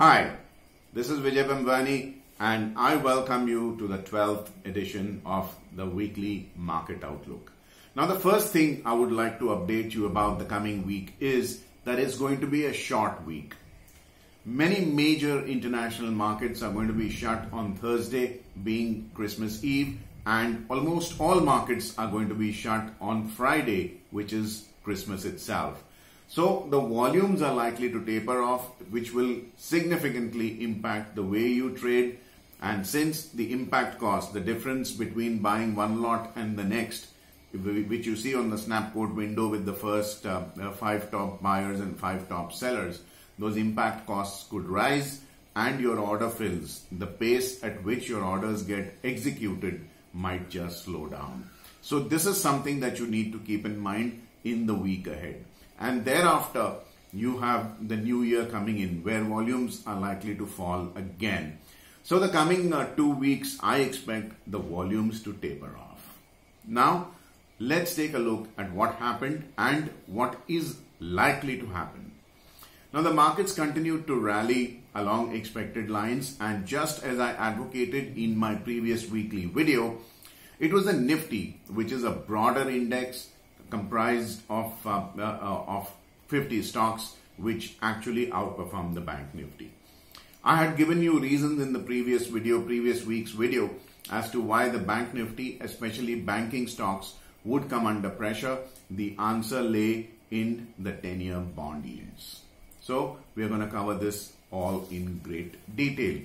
Hi, this is Vijay Bambani and I welcome you to the 12th edition of the Weekly Market Outlook. Now the first thing I would like to update you about the coming week is that it's going to be a short week. Many major international markets are going to be shut on Thursday, being Christmas Eve, and almost all markets are going to be shut on Friday, which is Christmas itself. So the volumes are likely to taper off, which will significantly impact the way you trade. And since the impact cost, the difference between buying one lot and the next, which you see on the snapquote window with the first 5 top buyers and 5 top sellers, those impact costs could rise and your order fills. The pace at which your orders get executed might just slow down. So this is something that you need to keep in mind in the week ahead. And thereafter, you have the new year coming in where volumes are likely to fall again. So the coming 2 weeks, I expect the volumes to taper off. Now, let's take a look at what happened and what is likely to happen. Now, the markets continued to rally along expected lines, and just as I advocated in my previous weekly video, it was a Nifty, which is a broader index comprised of 50 stocks, which actually outperformed the Bank Nifty. I had given you reasons in the previous week's video, as to why the Bank Nifty, especially banking stocks, would come under pressure. The answer lay in the 10-year bond yields. So we are going to cover this all in great detail.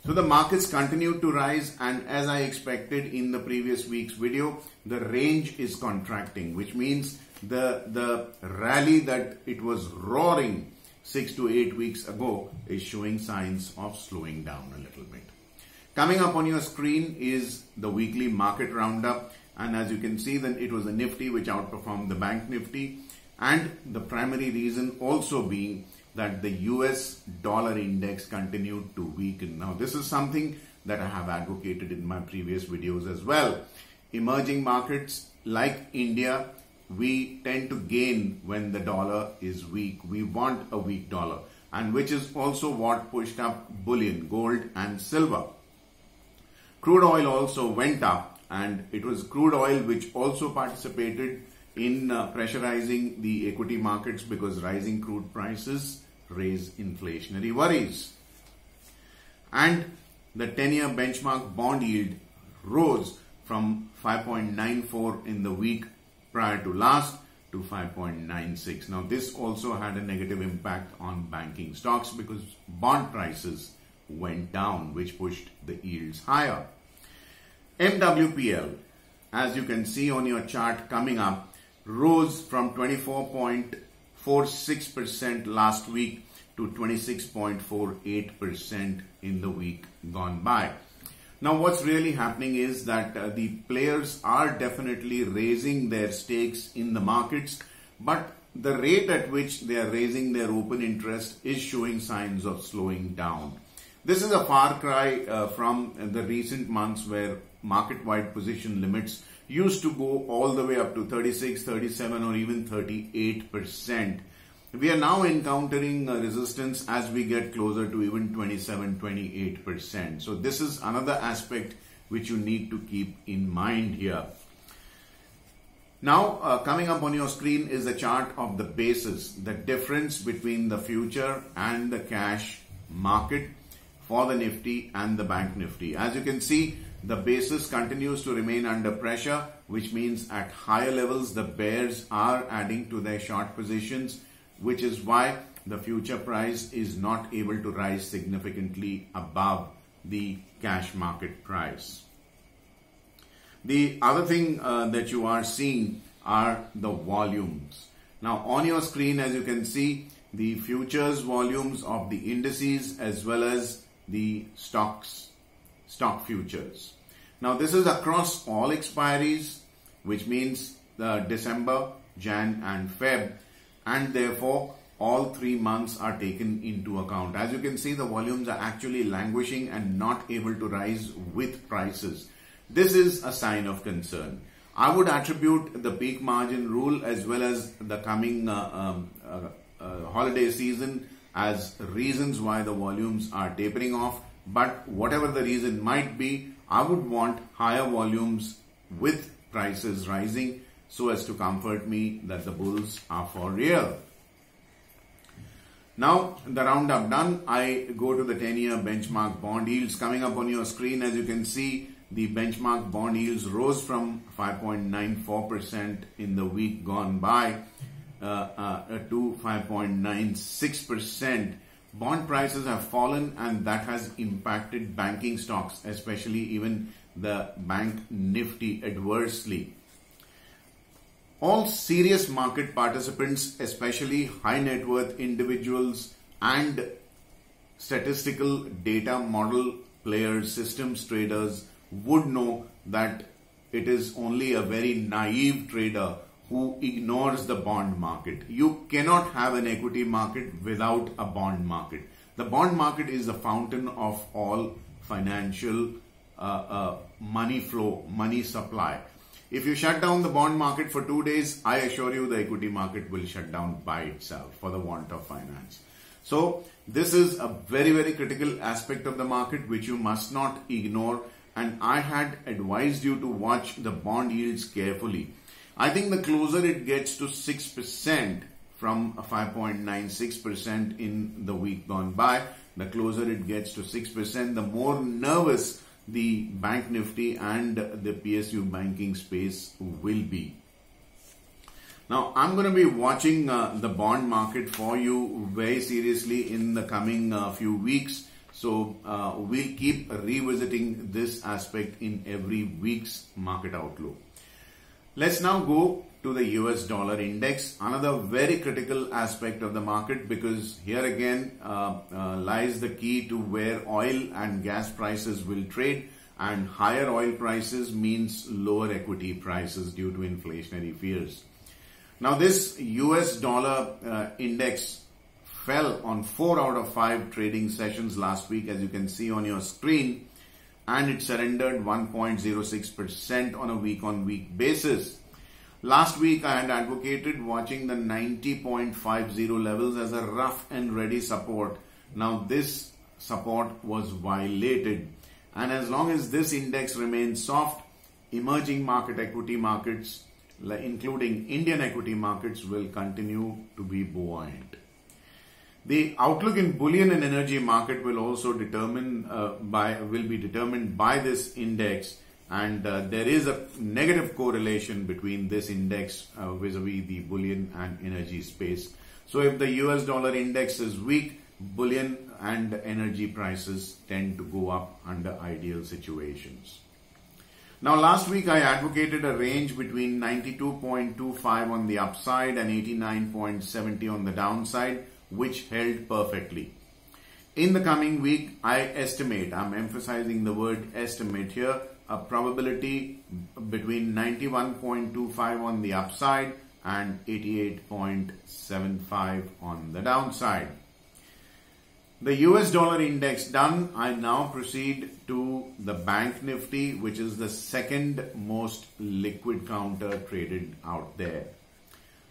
So the markets continued to rise, and as I expected in the previous week's video, the range is contracting, which means the rally that it was roaring 6 to 8 weeks ago is showing signs of slowing down a little bit. Coming up on your screen is the weekly market roundup, and as you can see, then it was a Nifty which outperformed the Bank Nifty, and the primary reason also being that the US dollar index continued to weaken. Now, this is something that I have advocated in my previous videos as well. Emerging markets like India, we tend to gain when the dollar is weak. We want a weak dollar, and which is also what pushed up bullion, gold and silver. Crude oil also went up, and it was crude oil which also participated in pressurizing the equity markets, because rising crude prices raise inflationary worries. And the 10-year benchmark bond yield rose from 5.94 in the week prior to last to 5.96. Now this also had a negative impact on banking stocks, because bond prices went down, which pushed the yields higher. MWPL, as you can see on your chart coming up, rose from 24.46% last week to 26.48% in the week gone by. Now what's really happening is that the players are definitely raising their stakes in the markets, but the rate at which they are raising their open interest is showing signs of slowing down. This is a far cry from the recent months where market-wide position limits used to go all the way up to 36, 37 or even 38%. We are now encountering resistance as we get closer to even 27, 28%. So this is another aspect which you need to keep in mind here. Now coming up on your screen is a chart of the basis, the difference between the future and the cash market for the Nifty and the Bank Nifty. As you can see, the basis continues to remain under pressure, which means at higher levels, the bears are adding to their short positions, which is why the future price is not able to rise significantly above the cash market price. The other thing that you are seeing are the volumes. Now on your screen, as you can see, the futures volumes of the indices as well as the stock futures. Now this is across all expiries, which means December, Jan and Feb, and therefore all 3 months are taken into account. As you can see, the volumes are actually languishing and not able to rise with prices. This is a sign of concern. I would attribute the peak margin rule as well as the coming holiday season as reasons why the volumes are tapering off. But whatever the reason might be, I would want higher volumes with prices rising so as to comfort me that the bulls are for real. Now, the roundup done, I go to the 10-year benchmark bond yields coming up on your screen. As you can see, the benchmark bond yields rose from 5.94% in the week gone by to 5.96%. Bond prices have fallen, and that has impacted banking stocks, especially even the bank Nifty, adversely. All serious market participants, especially high net worth individuals and statistical data model players, systems traders, would know that it is only a very naive trader who ignores the bond market. You cannot have an equity market without a bond market. The bond market is the fountain of all financial money flow, money supply. If you shut down the bond market for 2 days, I assure you the equity market will shut down by itself for the want of finance. So this is a very, very critical aspect of the market which you must not ignore, and I had advised you to watch the bond yields carefully. I think the closer it gets to 6% from 5.96% in the week gone by, the closer it gets to 6%, the more nervous the Bank Nifty and the PSU banking space will be. Now, I'm going to be watching the bond market for you very seriously in the coming few weeks. So we'll keep revisiting this aspect in every week's market outlook. Let's now go to the US dollar index, another very critical aspect of the market, because here again lies the key to where oil and gas prices will trade, and higher oil prices means lower equity prices due to inflationary fears. Now this US dollar index fell on 4 out of 5 trading sessions last week, as you can see on your screen, and it surrendered 1.06% on a week-on-week basis. Last week, I had advocated watching the 90.50 levels as a rough and ready support. Now, this support was violated. And as long as this index remains soft, emerging market equity markets, including Indian equity markets, will continue to be buoyant. The outlook in bullion and energy market will also be determined by this index, and there is a negative correlation between this index vis-a-vis the bullion and energy space. So if the US dollar index is weak, bullion and energy prices tend to go up under ideal situations. Now, last week I advocated a range between 92.25 on the upside and 89.70 on the downside, which held perfectly. In the coming week, I estimate, I'm emphasizing the word estimate here, a probability between 91.25 on the upside and 88.75 on the downside. The US dollar index done, I now proceed to the Bank Nifty, which is the second most liquid counter traded out there.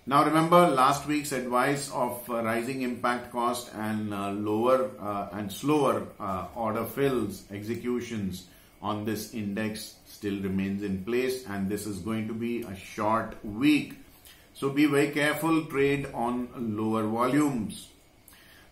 Now remember last week's advice of rising impact cost and lower and slower order fills, executions on this index still remains in place, and this is going to be a short week. So be very careful, trade on lower volumes.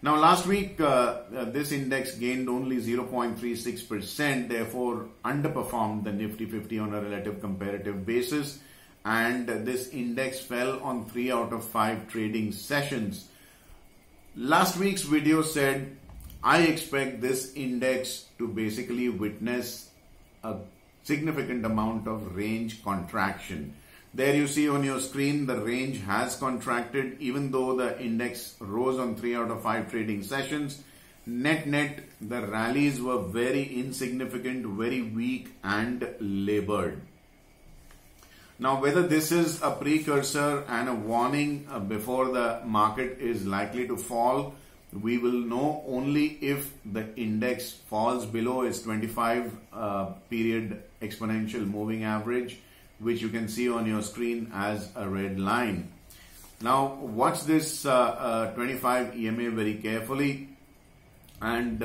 Now last week this index gained only 0.36%, therefore underperformed the Nifty 50 on a relative comparative basis. And this index fell on 3 out of 5 trading sessions. Last week's video said I expect this index to basically witness a significant amount of range contraction. There you see on your screen the range has contracted even though the index rose on 3 out of 5 trading sessions. Net the rallies were very insignificant, very weak and labored. Now, whether this is a precursor and a warning before the market is likely to fall, we will know only if the index falls below its 25 period exponential moving average, which you can see on your screen as a red line. Now watch this 25 EMA very carefully, and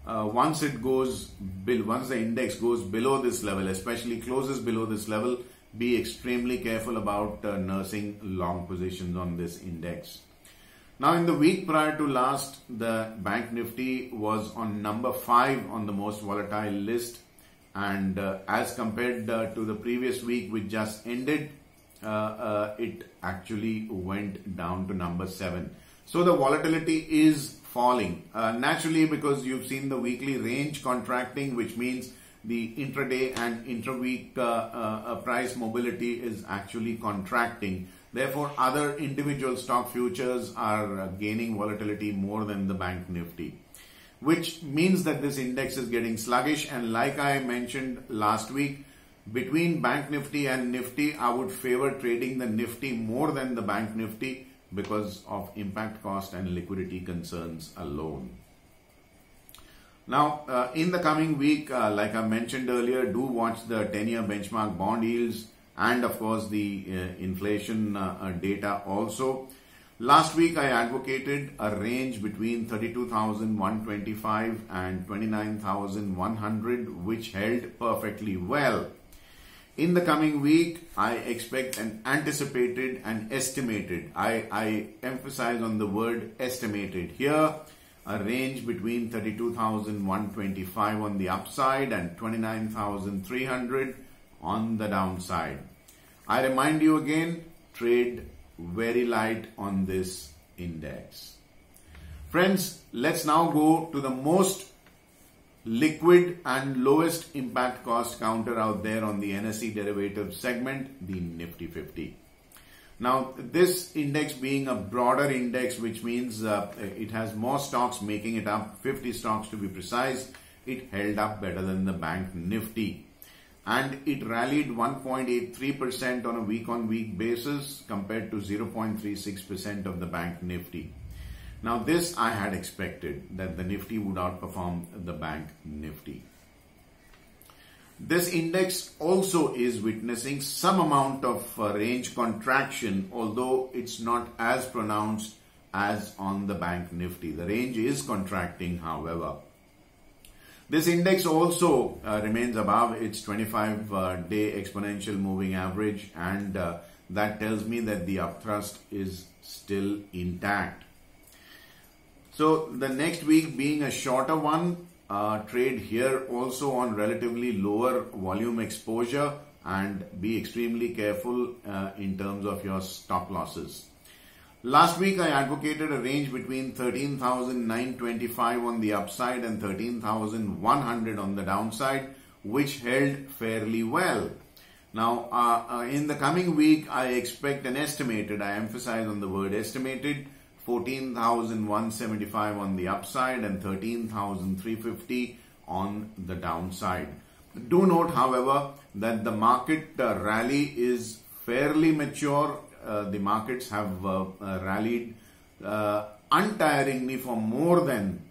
once the index goes below this level, especially closes below this level, be extremely careful about nursing long positions on this index. Now in the week prior to last, the Bank Nifty was on number 5 on the most volatile list, and as compared to the previous week which just ended, it actually went down to number 7. So the volatility is falling naturally, because you've seen the weekly range contracting, which means the intraday and intraweek price mobility is actually contracting. Therefore, other individual stock futures are gaining volatility more than the Bank Nifty, which means that this index is getting sluggish. And like I mentioned last week, between Bank Nifty and Nifty, I would favor trading the Nifty more than the Bank Nifty because of impact cost and liquidity concerns alone. Now, in the coming week, like I mentioned earlier, do watch the 10-year benchmark bond yields and of course the inflation data also. Last week, I advocated a range between 32,125 and 29,100, which held perfectly well. In the coming week, I expect an anticipated and estimated. I emphasize on the word estimated here. A range between 32,125 on the upside and 29,300 on the downside. I remind you again, trade very light on this index. Friends, let's now go to the most liquid and lowest impact cost counter out there on the NSE derivative segment, the Nifty 50. Now, this index being a broader index, which means it has more stocks making it up, 50 stocks to be precise, it held up better than the Bank Nifty. And it rallied 1.83% on a week-on-week basis compared to 0.36% of the Bank Nifty. Now, this I had expected, that the Nifty would outperform the Bank Nifty. This index also is witnessing some amount of range contraction, although it's not as pronounced as on the Bank Nifty. The range is contracting, however. This index also remains above its 25-day exponential moving average, and that tells me that the upthrust is still intact. So the next week being a shorter one, trade here also on relatively lower volume exposure, and be extremely careful in terms of your stop losses. Last week I advocated a range between 13,925 on the upside and 13,100 on the downside, which held fairly well. Now in the coming week I expect an estimated, I emphasize on the word estimated, 14,175 on the upside and 13,350 on the downside. Do note, however, that the market rally is fairly mature. The markets have rallied untiringly for more than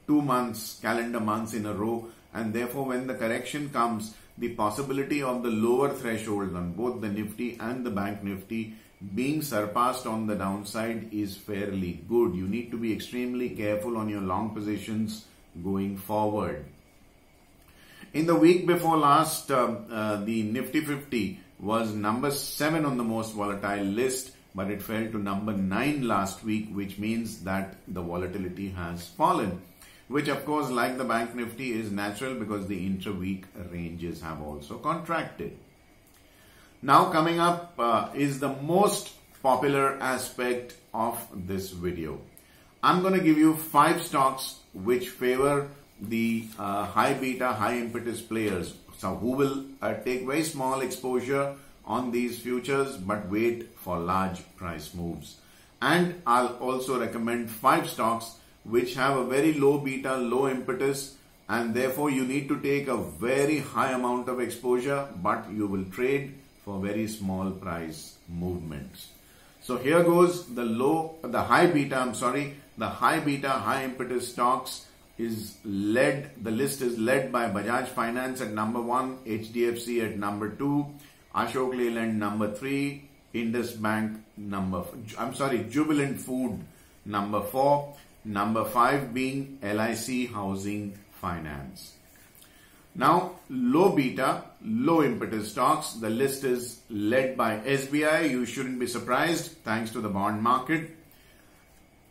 2 months, calendar months in a row, and therefore when the correction comes, the possibility of the lower threshold on both the Nifty and the Bank Nifty being surpassed on the downside is fairly good. You need to be extremely careful on your long positions going forward. In the week before last, the Nifty 50 was number 7 on the most volatile list, but it fell to number 9 last week, which means that the volatility has fallen, which of course, like the Bank Nifty, is natural because the intra-week ranges have also contracted. Now coming up is the most popular aspect of this video. I'm going to give you 5 stocks which favor the high beta, high impetus players. So who will take very small exposure on these futures but wait for large price moves. And I'll also recommend 5 stocks which have a very low beta, low impetus, and therefore you need to take a very high amount of exposure, but you will trade for very small price movements. So here goes the high beta, high impetus stocks is led, the list is led by Bajaj Finance at number 1, HDFC at number 2, Ashok Leyland number 3, Indus Bank Jubilant Food number 4, number 5 being LIC Housing Finance. Now, low beta, low impetus stocks. The list is led by SBI. You shouldn't be surprised, thanks to the bond market.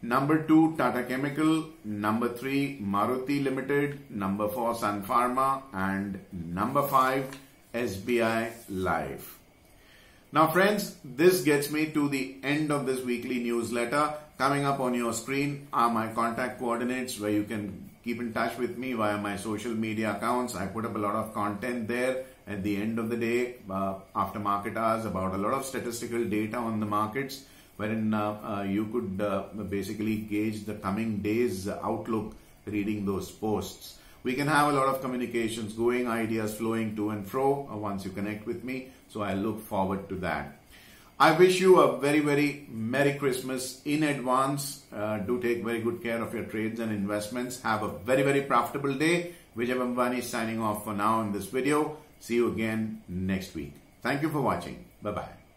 Number 2, Tata Chemical. Number 3, Maruti Limited. Number 4, Sun Pharma. And number 5, SBI Life. Now friends, this gets me to the end of this weekly newsletter. Coming up on your screen are my contact coordinates where you can keep in touch with me via my social media accounts. I put up a lot of content there at the end of the day, after market hours, about a lot of statistical data on the markets, wherein you could basically gauge the coming days outlook reading those posts. We can have a lot of communications going, ideas flowing to and fro once you connect with me. So I look forward to that. I wish you a very, very Merry Christmas in advance. Do take very good care of your trades and investments. Have a very, very profitable day. Vijay Bambani signing off for now in this video. See you again next week. Thank you for watching. Bye-bye.